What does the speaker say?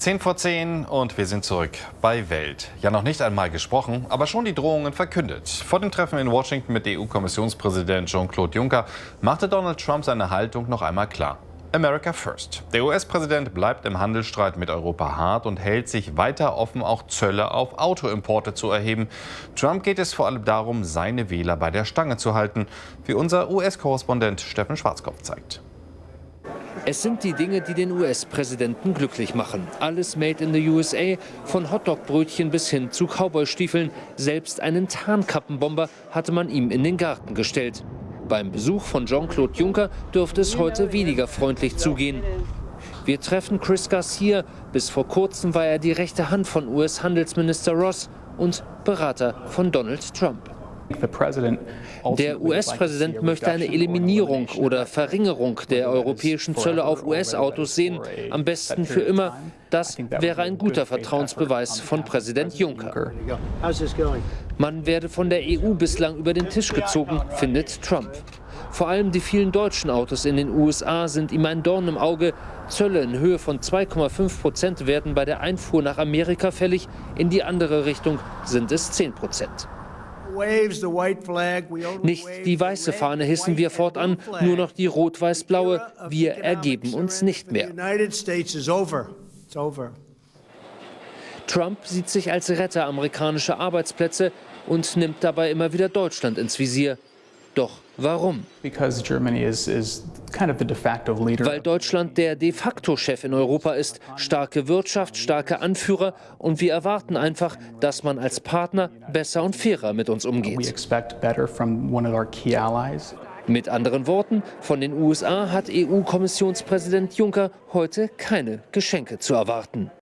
10 vor 10 und wir sind zurück bei Welt. Ja, noch nicht einmal gesprochen, aber schon die Drohungen verkündet. Vor dem Treffen in Washington mit EU-Kommissionspräsident Jean-Claude Juncker machte Donald Trump seine Haltung noch einmal klar. America first. Der US-Präsident bleibt im Handelsstreit mit Europa hart und hält sich weiter offen, auch Zölle auf Autoimporte zu erheben. Trump geht es vor allem darum, seine Wähler bei der Stange zu halten, wie unser US-Korrespondent Steffen Schwarzkopf zeigt. Es sind die Dinge, die den US-Präsidenten glücklich machen. Alles made in the USA, von Hotdog-Brötchen bis hin zu Cowboystiefeln. Selbst einen Tarnkappenbomber hatte man ihm in den Garten gestellt. Beim Besuch von Jean-Claude Juncker dürfte es heute weniger freundlich zugehen. Wir treffen Chris Garcia. Bis vor kurzem war er die rechte Hand von US-Handelsminister Ross und Berater von Donald Trump. Der US-Präsident möchte eine Eliminierung oder Verringerung der europäischen Zölle auf US-Autos sehen, am besten für immer. Das wäre ein guter Vertrauensbeweis von Präsident Juncker. Man werde von der EU bislang über den Tisch gezogen, findet Trump. Vor allem die vielen deutschen Autos in den USA sind ihm ein Dorn im Auge. Zölle in Höhe von 2,5% werden bei der Einfuhr nach Amerika fällig. In die andere Richtung sind es 10%. Nicht die weiße Fahne hissen wir fortan, nur noch die rot-weiß-blaue. Wir ergeben uns nicht mehr. Trump sieht sich als Retter amerikanischer Arbeitsplätze und nimmt dabei immer wieder Deutschland ins Visier. Doch warum? Weil Deutschland der de facto Chef in Europa ist. Starke Wirtschaft, starke Anführer. Und wir erwarten einfach, dass man als Partner besser und fairer mit uns umgeht. Mit anderen Worten, von den USA hat EU-Kommissionspräsident Juncker heute keine Geschenke zu erwarten.